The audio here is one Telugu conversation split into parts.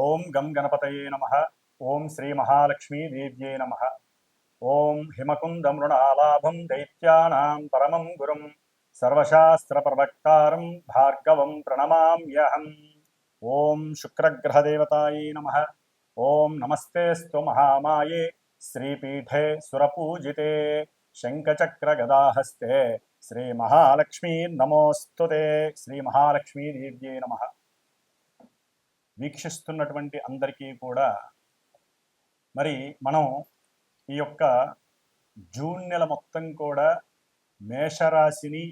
ఓం గం గణపతయే నమః. ఓం శ్రీ మహాలక్ష్మీ దేవ్యే నమః. ఓం హిమకుందం మృణాలాభం దైత్యానాం పరమం గురుం సర్వశాస్త్ర ప్రవక్తారం భార్గవం ప్రణమామ్యహం. ఓం శుక్రగ్రహదేవతాయే నమః. ఓం నమస్తేస్తు మహామాయే శ్రీపీఠే సురపూజితే శంఖచక్రగదాహస్తే శ్రీ మహాలక్ష్మీ నమోస్తుతే. శ్రీ మహాలక్ష్మీ దేవ్యే నమః. వీక్షిస్తున్నటువంటి అందరికీ కూడా మరి మనం ఈ యొక్క జూన్ నెల మొత్తం కూడా మేషరాశిని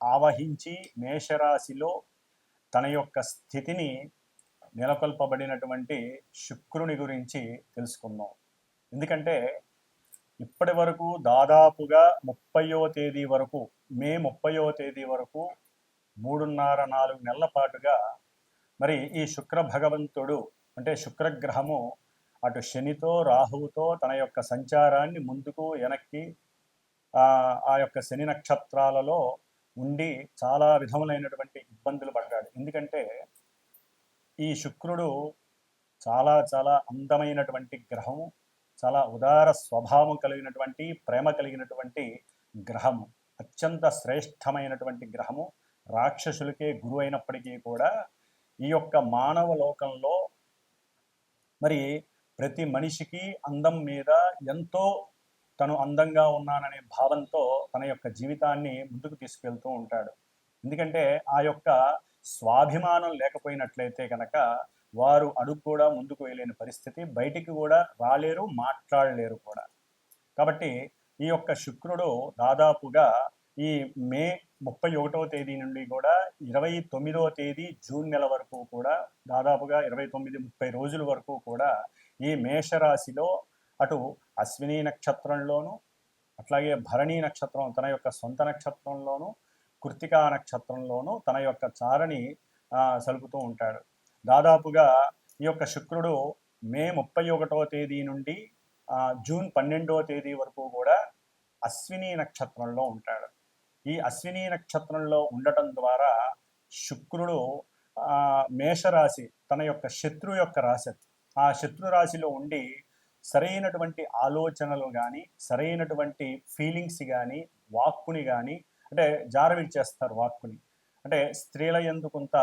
ఆవహించి మేషరాశిలో తన యొక్క స్థితిని నెలకొల్పబడినటువంటి శుక్రుని గురించి తెలుసుకుందాం. ఎందుకంటే ఇప్పటి వరకు దాదాపుగా 30వ తేదీ వరకు మే 30వ తేదీ వరకు 3.5-4 నెలల పాటుగా మరి ఈ శుక్ర భగవంతుడు అంటే శుక్రగ్రహము అటు శనితో రాహువుతో తన యొక్క సంచారాన్ని ముందుకు వెనక్కి ఆ యొక్క శని నక్షత్రాలలో ఉండి చాలా విధములైనటువంటి ఇబ్బందులు పడ్డాడు. ఎందుకంటే ఈ శుక్రుడు చాలా చాలా అందమైనటువంటి గ్రహము, చాలా ఉదార స్వభావం కలిగినటువంటి ప్రేమ కలిగినటువంటి గ్రహము, అత్యంత శ్రేష్టమైనటువంటి గ్రహము, రాక్షసులకే గురువు అయినప్పటికీ కూడా ఈ యొక్క మానవ లోకంలో మరి ప్రతి మనిషికి అందం మీద ఎంతో తను అందంగా ఉన్నాననే భావంతో తన యొక్క జీవితాన్ని ముందుకు తీసుకెళ్తూ ఉంటాడు. ఎందుకంటే ఆ యొక్క స్వాభిమానం లేకపోయినట్లయితే కనుక వారు అడుగు కూడా ముందుకు వేయలేని పరిస్థితి, బయటికి కూడా రాలేరు, మాట్లాడలేరు కూడా. కాబట్టి ఈ యొక్క శుక్రుడు దాదాపుగా ఈ మే 31వ తేదీ నుండి కూడా 29వ తేదీ జూన్ నెల వరకు కూడా దాదాపుగా 29-30 రోజుల వరకు కూడా ఈ మేషరాశిలో అటు అశ్విని నక్షత్రంలోను, అట్లాగే భరణి నక్షత్రం తన యొక్క సొంత నక్షత్రంలోను, కృత్తికా నక్షత్రంలోను తన యొక్క చారని సలుపుతూ ఉంటాడు. దాదాపుగా ఈ యొక్క శుక్రుడు మే 31వ తేదీ నుండి జూన్ 12వ తేదీ వరకు కూడా అశ్విని నక్షత్రంలో ఉంటాడు. ఈ అశ్విని నక్షత్రంలో ఉండటం ద్వారా శుక్రుడు మేషరాశి తన యొక్క శత్రు యొక్క రాశి, ఆ శత్రు రాశిలో ఉండి సరైనటువంటి ఆలోచనలు కానీ సరైనటువంటి ఫీలింగ్స్ కానీ వాక్కుని కానీ అంటే జారవిడ్చేస్తారు. వాక్కుని అంటే స్త్రీల యందు కొంత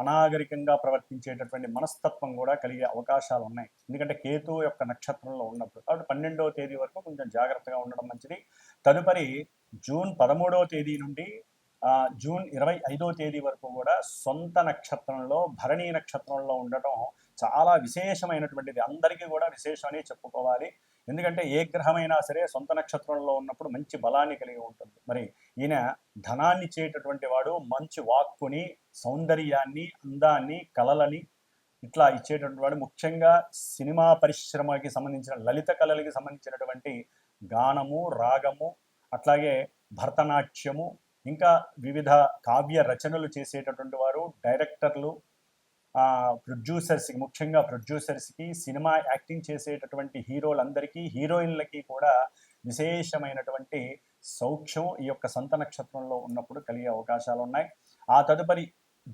అనాగరికంగా ప్రవర్తించేటటువంటి మనస్తత్వం కూడా కలిగే అవకాశాలు ఉన్నాయి. ఎందుకంటే కేతువు యొక్క నక్షత్రంలో ఉన్నప్పుడు. కాబట్టి 12వ తేదీ వరకు కొంచెం జాగ్రత్తగా ఉండడం మంచిది. తదుపరి జూన్ 13వ తేదీ నుండి జూన్ 25వ తేదీ వరకు కూడా సొంత నక్షత్రంలో భరణి నక్షత్రంలో ఉండటం చాలా విశేషమైనటువంటిది. అందరికీ కూడా విశేషమని చెప్పుకోవాలి. ఎందుకంటే ఏ గ్రహమైనా సరే సొంత నక్షత్రంలో ఉన్నప్పుడు మంచి బలాన్ని కలిగి ఉంటుంది. మరి ఈయన ధనాన్ని ఇచ్చేటటువంటి వాడు, మంచి వాక్కుని, సౌందర్యాన్ని, అందాన్ని, కళలని ఇట్లా ఇచ్చేటటువంటి వాడు. ముఖ్యంగా సినిమా పరిశ్రమకి సంబంధించిన లలిత కళలకి సంబంధించినటువంటి గానము, రాగము, అట్లాగే భరతనాట్యము, ఇంకా వివిధ కావ్య రచనలు చేసేటటువంటి వారు, డైరెక్టర్లు, ప్రొడ్యూసర్స్కి, ముఖ్యంగా ప్రొడ్యూసర్స్కి, సినిమా యాక్టింగ్ చేసేటటువంటి హీరోలందరికీ, హీరోయిన్లకి కూడా విశేషమైనటువంటి సౌఖ్యం ఈ యొక్క సొంత నక్షత్రంలో ఉన్నప్పుడు కలిగే అవకాశాలు ఉన్నాయి. ఆ తదుపరి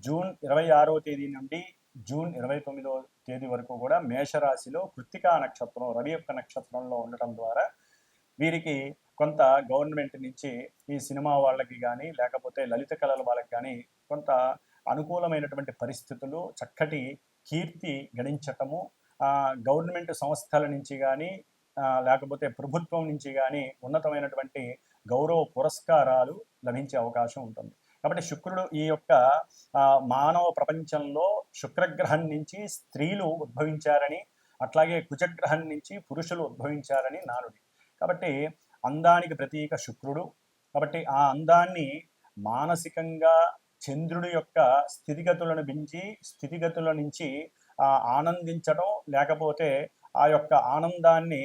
జూన్ 26వ తేదీ నుండి జూన్ 29వ తేదీ వరకు కూడా మేషరాశిలో కృత్తికా నక్షత్రం రవి యొక్క నక్షత్రంలో ఉండటం ద్వారా వీరికి కొంత గవర్నమెంట్ నుంచి ఈ సినిమా వాళ్ళకి కానీ లేకపోతే లలిత కళల వాళ్ళకి కానీ కొంత అనుకూలమైనటువంటి పరిస్థితులు, చక్కటి కీర్తి గణించటము, గవర్నమెంట్ సంస్థల నుంచి కానీ లేకపోతే ప్రభుత్వం నుంచి కానీ ఉన్నతమైనటువంటి గౌరవ పురస్కారాలు లభించే అవకాశం ఉంటుంది. కాబట్టి శుక్రుడు ఈ యొక్క మానవ ప్రపంచంలో శుక్రగ్రహం నుంచి స్త్రీలు ఉద్భవించారని, అట్లాగే కుజగ్రహం నుంచి పురుషులు ఉద్భవించారని నానుడి. కాబట్టి అందానికి ప్రతీక శుక్రుడు. కాబట్టి ఆ అందాన్ని మానసికంగా చంద్రుడి యొక్క స్థితిగతులను మించి స్థితిగతుల నుంచి ఆనందించడం, లేకపోతే ఆ యొక్క ఆనందాన్ని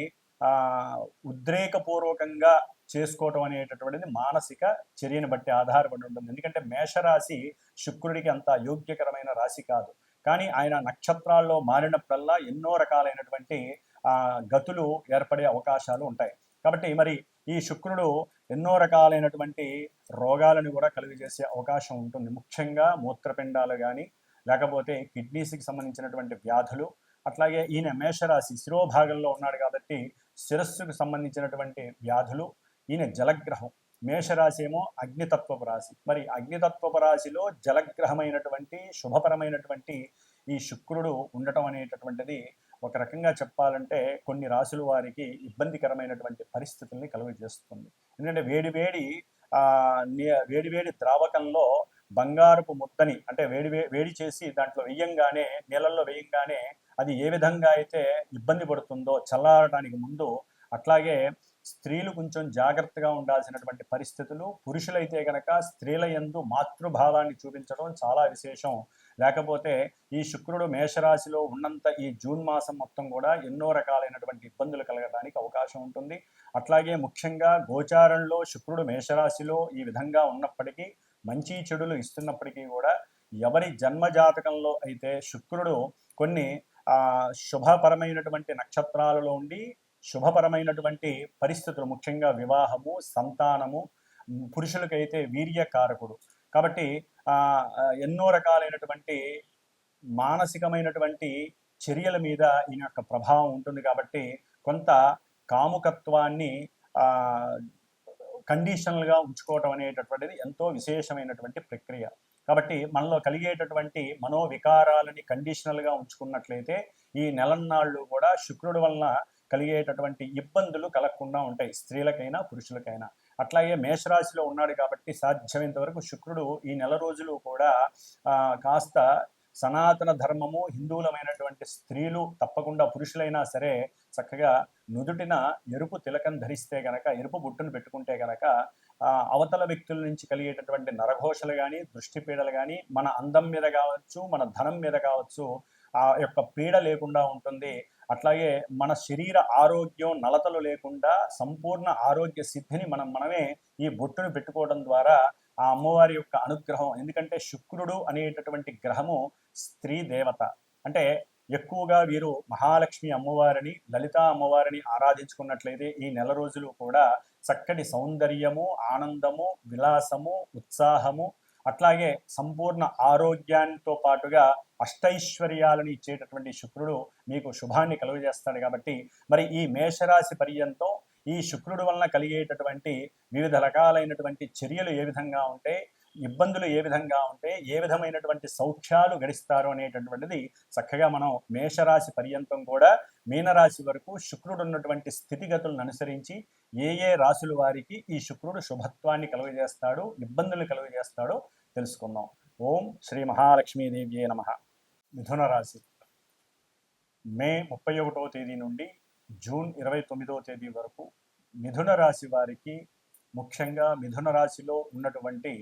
ఉద్రేకపూర్వకంగా చేసుకోవటం అనేటటువంటిది మానసిక చర్యను బట్టి ఆధారపడి ఉంటుంది. ఎందుకంటే మేషరాశి శుక్రుడికి అంత యోగ్యకరమైన రాశి కాదు. కానీ ఆయన నక్షత్రాల్లో మారినప్పుడల్లా ఎన్నో రకాలైనటువంటి గతులు ఏర్పడే అవకాశాలు ఉంటాయి. కాబట్టి మరి ఈ శుక్రుడు ఎన్నో రకాలైనటువంటి రోగాలను కూడా కలుగజేసే అవకాశం ఉంటుంది. ముఖ్యంగా మూత్రపిండాలు కానీ లేకపోతే కిడ్నీస్కి సంబంధించినటువంటి వ్యాధులు, అట్లాగే ఈయన మేషరాశి శిరోభాగంలో ఉన్నాడు కాబట్టి శిరస్సుకు సంబంధించినటువంటి వ్యాధులు. ఈయన జలగ్రహం, మేషరాశి ఏమో అగ్నితత్వపు రాశి. మరి అగ్నితత్వపు రాశిలో జలగ్రహమైనటువంటి శుభపరమైనటువంటి ఈ శుక్రుడు ఉండటం అనేటటువంటిది ఒక రకంగా చెప్పాలంటే కొన్ని రాశుల వారికి ఇబ్బందికరమైనటువంటి పరిస్థితుల్ని కలుగజేస్తుంది. ఎందుకంటే వేడివేడి ద్రావకంలో బంగారపు ముద్దని అంటే వేడి చేసి దాంట్లో వేయంగానే, నీళ్ళల్లో వేయంగానే అది ఏ విధంగా అయితే ఇబ్బంది పడుతుందో చల్లారడానికి ముందు, అట్లాగే స్త్రీలు కొంచెం జాగ్రత్తగా ఉండాల్సినటువంటి పరిస్థితులు. పురుషులైతే గనక స్త్రీల యందు మాతృభావాన్ని చూపించడం చాలా విశేషం. లేకపోతే ఈ శుక్రుడు మేషరాశిలో ఉన్నంత ఈ జూన్ మాసం మొత్తం కూడా ఎన్నో రకాలైనటువంటి ఇబ్బందులు కలగడానికి అవకాశం ఉంటుంది. అట్లాగే ముఖ్యంగా గోచారంలో శుక్రుడు మేషరాశిలో ఈ విధంగా ఉన్నప్పటికీ, మంచి చెడులు ఇస్తున్నప్పటికీ కూడా ఎవరి జన్మజాతకంలో అయితే శుక్రుడు కొన్ని శుభపరమైనటువంటి నక్షత్రాలలో ఉండి శుభపరమైనటువంటి పరిస్థితులు, ముఖ్యంగా వివాహము, సంతానము, పురుషులకైతే వీర్యకారకుడు కాబట్టి ఎన్నో రకాలైనటువంటి మానసికమైనటువంటి చర్యల మీద ఈయన యొక్క ప్రభావం ఉంటుంది. కాబట్టి కొంత కాముకత్వాన్ని కండిషనల్గా ఉంచుకోవటం అనేటటువంటిది ఎంతో విశేషమైనటువంటి ప్రక్రియ. కాబట్టి మనలో కలిగేటటువంటి మనోవికారాలని కండిషనల్గా ఉంచుకున్నట్లయితే ఈ నెలన్నాళ్ళు కూడా శుక్రుడి వలన కలిగేటటువంటి ఇబ్బందులు కలగకుండా ఉంటాయి, స్త్రీలకైనా పురుషులకైనా. అట్లాగే మేషరాశిలో ఉన్నాడు కాబట్టి సాధ్యమైనంత వరకు శుక్రుడు ఈ నెల రోజులు కూడా కాస్త సనాతన ధర్మము, హిందువులమైనటువంటి స్త్రీలు తప్పకుండా పురుషులైనా సరే చక్కగా నుదుటిన ఎరుపు తిలకం ధరిస్తే గనక, ఎరుపు బుట్టును పెట్టుకుంటే గనక అవతల వ్యక్తుల నుంచి కలిగేటటువంటి నరఘోషలు కానీ, దృష్టి పీడలు కానీ, మన అందం మీద కావచ్చు, మన ధనం మీద కావచ్చు ఆ యొక్క పీడ లేకుండా ఉంటుంది. అట్లాగే మన శరీర ఆరోగ్యం నలతలు లేకుండా సంపూర్ణ ఆరోగ్య సిద్ధిని మనమే ఈ బొట్టును పెట్టుకోవడం ద్వారా ఆ అమ్మవారి యొక్క అనుగ్రహం. ఎందుకంటే శుక్రుడు అనేటటువంటి గ్రహము స్త్రీ దేవత. అంటే ఎక్కువగా వీరు మహాలక్ష్మి అమ్మవారిని, లలితా అమ్మవారిని ఆరాధించుకున్నట్లయితే ఈ నెల రోజులు కూడా చక్కటి సౌందర్యము, ఆనందము, విలాసము, ఉత్సాహము, అట్లాగే సంపూర్ణ ఆరోగ్యానికి పాటుగా అష్టైశ్వర్యాలను ఇచ్చేటటువంటి శుక్రుడు మీకు శుభాన్ని కలుగజేస్తాడు. కాబట్టి మరి ఈ మేషరాశి పర్యంతం ఈ శుక్రుడు వలన కలిగేటటువంటి వివిధ రకాలైనటువంటి చర్యలు ఏ విధంగా ఉంటే, ఇబ్బందులు ఏ విధంగా ఉంటే, ఏ విధమైనటువంటి సౌఖ్యాలు గడిస్తారు అనేటటువంటిది చక్కగా మనం మేషరాశి పర్యంతం కూడా మీనరాశి వరకు శుక్రుడు ఉన్నటువంటి స్థితిగతులను అనుసరించి ఏ రాశుల వారికి ఈ శుక్రుడు శుభత్వాన్ని కలుగజేస్తాడు, ఇబ్బందులు కలుగజేస్తాడో తెలుసుకుందాం. ఓం శ్రీ మహాలక్ష్మీదేవ్యే నమః. మిథున రాశి మే 31వ తేదీ నుండి జూన్ 29వ తేదీ వరకు మిథున రాశి వారికి, ముఖ్యంగా మిథున రాశిలో ఉన్నటువంటి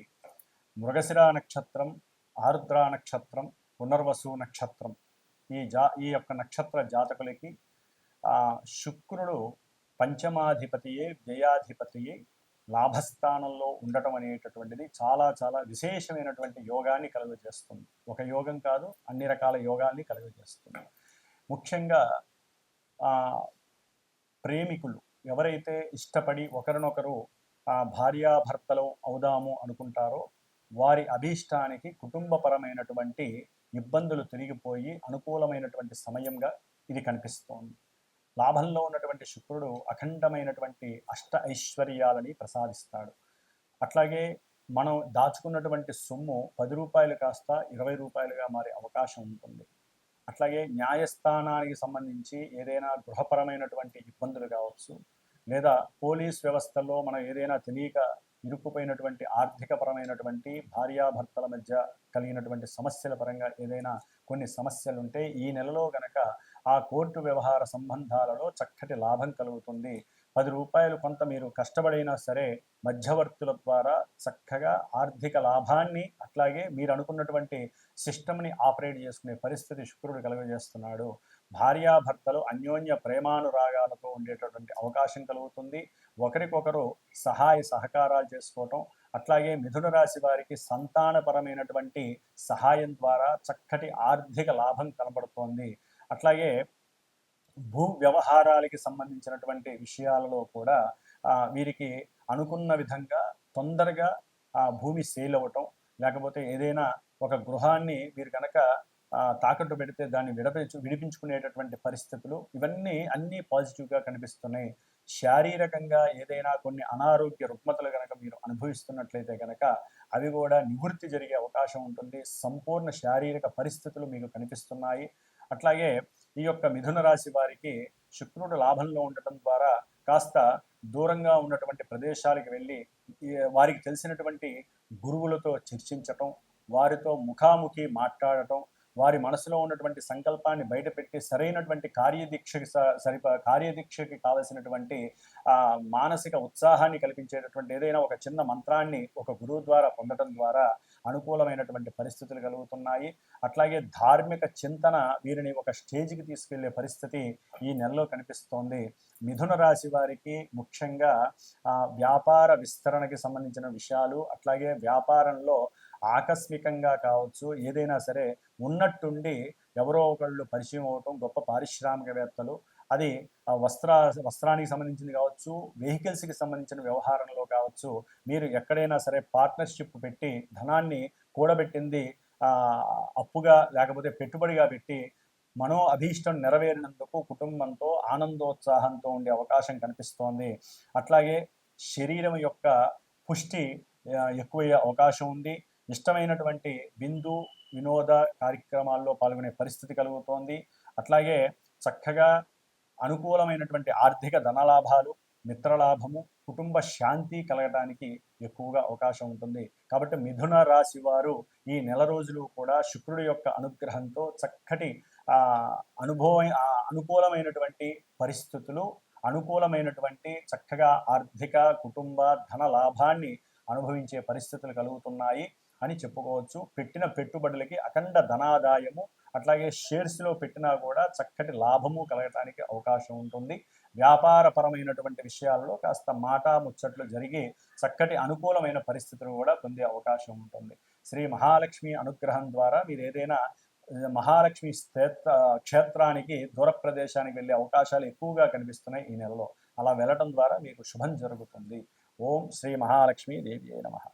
మృగశిర నక్షత్రం, ఆరుద్ర నక్షత్రం, పునర్వసు నక్షత్రం ఈ యొక్క నక్షత్ర జాతకులకి శుక్రుడు పంచమాధిపతియే, వ్యయాధిపతియే లాభస్థానంలో ఉండటం అనేటటువంటిది చాలా చాలా విశేషమైనటువంటి యోగాన్ని కలుగజేస్తుంది. ఒక యోగం కాదు, అన్ని రకాల యోగాన్ని కలుగజేస్తుంది. ముఖ్యంగా ప్రేమికులు ఎవరైతే ఇష్టపడి ఒకరినొకరు భార్యాభర్తలు అవుదాము అనుకుంటారో వారి అభీష్టానికి కుటుంబపరమైనటువంటి ఇబ్బందులు తిరిగిపోయి అనుకూలమైనటువంటి సమయంగా ఇది కనిపిస్తోంది. లాభంలో ఉన్నటువంటి శుక్రుడు అఖండమైనటువంటి అష్ట ఐశ్వర్యాలని ప్రసాదిస్తాడు. అట్లాగే మనం దాచుకున్నటువంటి సొమ్ము 10 రూపాయలు కాస్త 20 రూపాయలుగా మారే అవకాశం ఉంటుంది. అట్లాగే న్యాయస్థానానికి సంబంధించి ఏదైనా గృహపరమైనటువంటి ఇబ్బందులు కావచ్చు, లేదా పోలీస్ వ్యవస్థలో మనం ఏదైనా తెలియక ఇరుక్కుపోయినటువంటి ఆర్థికపరమైనటువంటి భార్యాభర్తల మధ్య కలిగినటువంటి సమస్యల పరంగా ఏదైనా కొన్ని సమస్యలు ఉంటే ఈ నెలలో గనక ఆ కోర్టు వ్యవహార సంబంధాలలో చక్కటి లాభం కలుగుతుంది. 10 రూపాయలు కొంత మీరు కష్టపడైనా సరే మధ్యవర్తుల ద్వారా చక్కగా ఆర్థిక లాభాన్ని, అట్లాగే మీరు అనుకున్నటువంటి సిస్టమ్ని ఆపరేట్ చేసుకునే పరిస్థితి శుక్రుడు కలుగజేస్తున్నాడు. భార్యాభర్తలు అన్యోన్య ప్రేమానురాగాలతో ఉండేటటువంటి అవకాశం కలుగుతుంది. ఒకరికొకరు సహాయ సహకారాలు చేసుకోవటం, అట్లాగే మిథున రాశి వారికి సంతానపరమైనటువంటి సహాయం ద్వారా చక్కటి ఆర్థిక లాభం కనబడుతోంది. అట్లాగే భూ వ్యవహారాలకి సంబంధించినటువంటి విషయాలలో కూడా వీరికి అనుకున్న విధంగా తొందరగా భూమి సేల్ అవ్వటం, లేకపోతే ఏదైనా ఒక గృహాన్ని మీరు కనుక తాకట్టు పెడితే దాన్ని విడిపించుకునేటటువంటి పరిస్థితులు ఇవన్నీ అన్నీ పాజిటివ్గా కనిపిస్తున్నాయి. శారీరకంగా ఏదైనా కొన్ని అనారోగ్య రుగ్మతలు కనుక మీరు అనుభవిస్తున్నట్లయితే కనుక అవి కూడా నివృత్తి జరిగే అవకాశం ఉంటుంది. సంపూర్ణ శారీరక పరిస్థితులు మీకు కనిపిస్తున్నాయి. అట్లాగే ఈ యొక్క మిథున రాశి వారికి శుక్రుడు లాభంలో ఉండటం ద్వారా కాస్త దూరంగా ఉన్నటువంటి ప్రదేశాలకు వెళ్ళి వారికి తెలిసినటువంటి గురువులతో చర్చించటం, వారితో ముఖాముఖి మాట్లాడటం, వారి మనసులో ఉన్నటువంటి సంకల్పాన్ని బయటపెట్టి సరైనటువంటి కార్యదీక్షకి కావలసినటువంటి మానసిక ఉత్సాహాన్ని కల్పించేటటువంటి ఏదైనా ఒక చిన్న మంత్రాన్ని ఒక గురువు ద్వారా పొందడం ద్వారా అనుకూలమైనటువంటి పరిస్థితులు కలుగుతున్నాయి. అట్లాగే ధార్మిక చింతన వీరిని ఒక స్టేజ్కి తీసుకెళ్లే పరిస్థితి ఈ నెలలో కనిపిస్తోంది. మిథున రాశి వారికి ముఖ్యంగా వ్యాపార విస్తరణకి సంబంధించిన విషయాలు, అట్లాగే వ్యాపారంలో ఆకస్మికంగా కావచ్చు, ఏదైనా సరే ఉన్నట్టుండి ఎవరో ఒకళ్ళు పరిచయం అవటం, గొప్ప పారిశ్రామికవేత్తలు, అది వస్త్రానికి సంబంధించింది కావచ్చు, వెహికల్స్కి సంబంధించిన వ్యవహారంలో కావచ్చు, మీరు ఎక్కడైనా సరే పార్ట్నర్షిప్ పెట్టి ధనాన్ని కూడబెట్టింది అప్పుగా లేకపోతే పెట్టుబడిగా పెట్టి మనో అభీష్టం నెరవేరినందుకు కుటుంబంతో ఆనందోత్సాహంతో ఉండే అవకాశం కనిపిస్తోంది. అట్లాగే శరీరం యొక్క పుష్టి ఎక్కువయ్యే అవకాశం ఉంది. ఇష్టమైనటువంటి విందు వినోద కార్యక్రమాల్లో పాల్గొనే పరిస్థితి కలుగుతోంది. అట్లాగే చక్కగా అనుకూలమైనటువంటి ఆర్థిక ధనలాభాలు, మిత్రలాభము, కుటుంబ శాంతి కలగడానికి ఎక్కువగా అవకాశం ఉంటుంది. కాబట్టి మిథున రాశి వారు ఈ నెల రోజులు కూడా శుక్రుడి యొక్క అనుగ్రహంతో చక్కటి అనుకూలమైనటువంటి పరిస్థితులు, అనుకూలమైనటువంటి చక్కగా ఆర్థిక కుటుంబ ధన లాభాన్ని అనుభవించే పరిస్థితులు కలుగుతున్నాయి అని చెప్పుకోవచ్చు. పెట్టిన పెట్టుబడులకి అఖండ ధనాదాయము, అట్లాగే షేర్స్లో పెట్టినా కూడా చక్కటి లాభము కలగటానికి అవకాశం ఉంటుంది. వ్యాపారపరమైనటువంటి విషయాల్లో కాస్త మాటా ముచ్చట్లు జరిగి చక్కటి అనుకూలమైన పరిస్థితులు కూడా పొందే అవకాశం ఉంటుంది. శ్రీ మహాలక్ష్మి అనుగ్రహం ద్వారా మీరు ఏదైనా మహాలక్ష్మి క్షేత్రానికి దూర ప్రదేశానికి వెళ్ళే అవకాశాలు ఎక్కువగా కనిపిస్తున్నాయి ఈ నెలలో. అలా వెళ్ళటం ద్వారా మీకు శుభం జరుగుతుంది. ఓం శ్రీ మహాలక్ష్మీ దేవి నమః.